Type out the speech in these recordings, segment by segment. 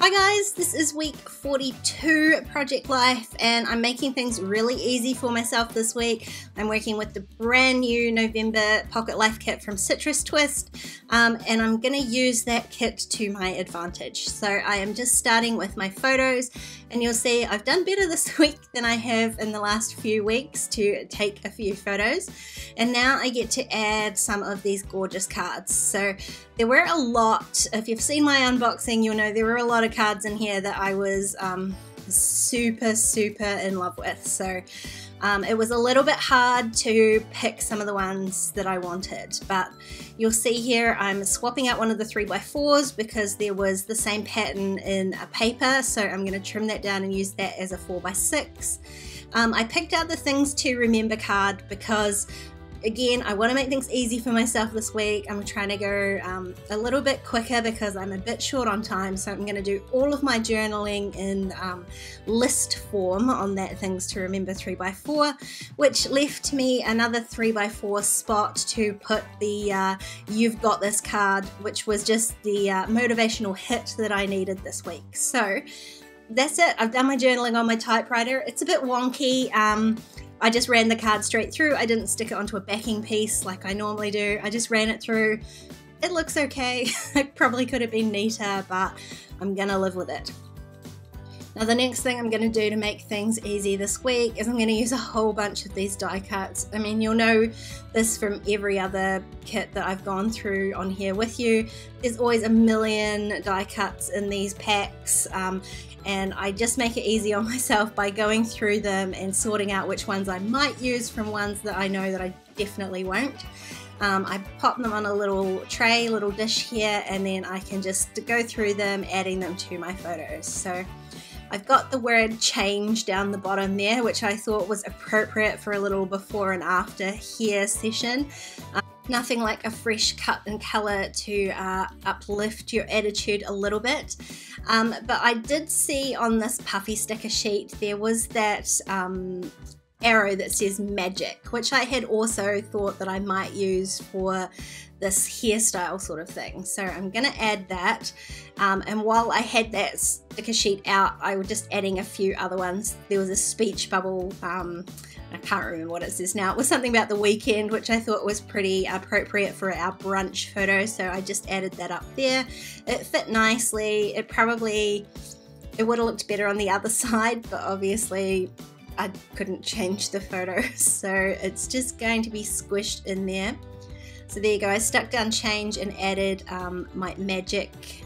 Hi guys, this is week 42 Project Life and I'm making things really easy for myself this week. I'm working with the brand new November Pocket Life kit from Citrus Twist and I'm going to use that kit to my advantage. So I am just starting with my photos and you'll see I've done better this week than I have in the last few weeks to take a few photos, and now I get to add some of these gorgeous cards. So there were a lot, if you've seen my unboxing you'll know there were a lot of cards in here that I was super in love with. So it was a little bit hard to pick some of the ones that I wanted, but you'll see here I'm swapping out one of the 3x4s because there was the same pattern in a paper, so I'm going to trim that down and use that as a 4x6. I picked out the things to remember card because again, I want to make things easy for myself this week. I'm trying to go a little bit quicker because I'm a bit short on time, so I'm going to do all of my journaling in list form on that things to remember 3x4, which left me another 3x4 spot to put the You've Got This card, which was just the motivational hit that I needed this week. So that's it. I've done my journaling on my typewriter. It's a bit wonky. I just ran the card straight through. I didn't stick it onto a backing piece like I normally do. I just ran it through. It looks okay. It probably could have been neater, but I'm gonna live with it. Now the next thing I'm gonna do to make things easy this week is I'm gonna use a whole bunch of these die cuts. I mean, you'll know this from every other kit that I've gone through on here with you. There's always a million die cuts in these packs. And I just make it easy on myself by going through them and sorting out which ones I might use from ones that I know that I definitely won't. I pop them on a little tray, little dish here, and then I can just go through them, adding them to my photos. So I've got the word change down the bottom there, which I thought was appropriate for a little before and after here session. Nothing like a fresh cut and colour to uplift your attitude a little bit. But I did see on this puffy sticker sheet there was that arrow that says magic, which I had also thought that I might use for this hairstyle sort of thing. So I'm going to add that. And while I had that sticker sheet out, I was just adding a few other ones. There was a speech bubble. I can't remember what it says now. It was something about the weekend, which I thought was pretty appropriate for our brunch photo, so I just added that up there. It fit nicely. It would have looked better on the other side, but obviously I couldn't change the photo, so it's just going to be squished in there. So there you go. I stuck down change and added my magic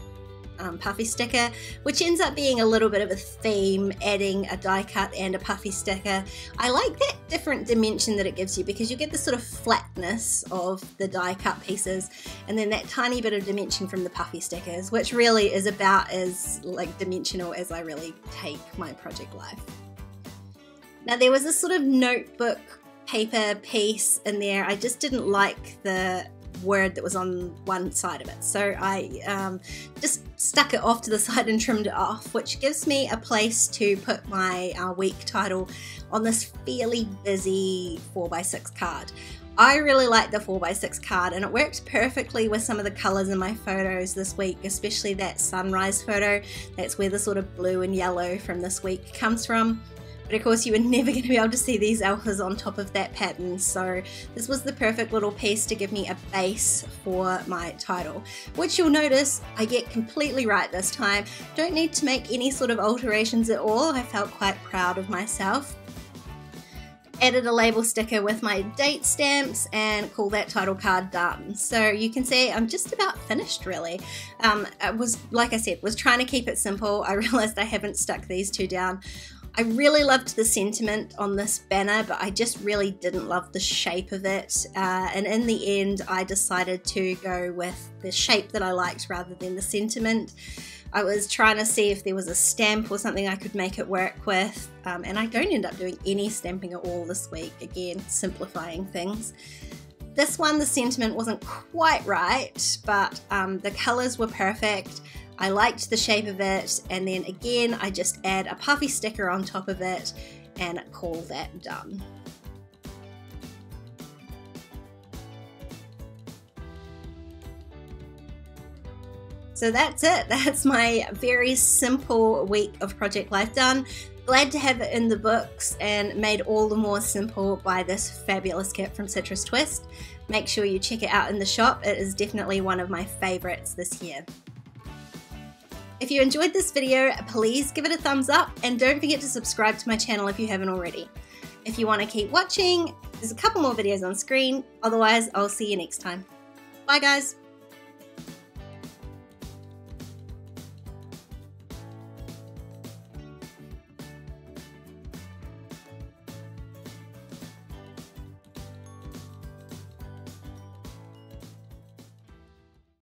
puffy sticker, which ends up being a little bit of a theme, adding a die cut and a puffy sticker. I like that different dimension that it gives you because you get the sort of flatness of the die cut pieces and then that tiny bit of dimension from the puffy stickers, which really is about as like dimensional as I really take my Project Life. Now there was a sort of notebook paper piece in there. I just didn't like the word that was on one side of it, so I just stuck it off to the side and trimmed it off, which gives me a place to put my week title on this fairly busy 4x6 card. I really like the 4x6 card and it worked perfectly with some of the colours in my photos this week, especially that sunrise photo. That's where the sort of blue and yellow from this week comes from. But of course you were never going to be able to see these alphas on top of that pattern, so this was the perfect little piece to give me a base for my title, which you'll notice I get completely right this time. Don't need to make any sort of alterations at all. I felt quite proud of myself. Added a label sticker with my date stamps and call that title card done. So you can see I'm just about finished really. I was, like I said, was trying to keep it simple. I realized I haven't stuck these two down. I really loved the sentiment on this banner, but I just really didn't love the shape of it. And in the end, I decided to go with the shape that I liked rather than the sentiment. I was trying to see if there was a stamp or something I could make it work with, and I don't end up doing any stamping at all this week. Again, simplifying things. This one, the sentiment wasn't quite right, but the colours were perfect. I liked the shape of it, and then again I just add a puffy sticker on top of it and call that done. So that's it. That's my very simple week of Project Life done. Glad to have it in the books and made all the more simple by this fabulous kit from Citrus Twist. Make sure you check it out in the shop. It is definitely one of my favorites this year. If you enjoyed this video, please give it a thumbs up and don't forget to subscribe to my channel if you haven't already. If you want to keep watching, there's a couple more videos on screen. Otherwise, I'll see you next time. Bye guys.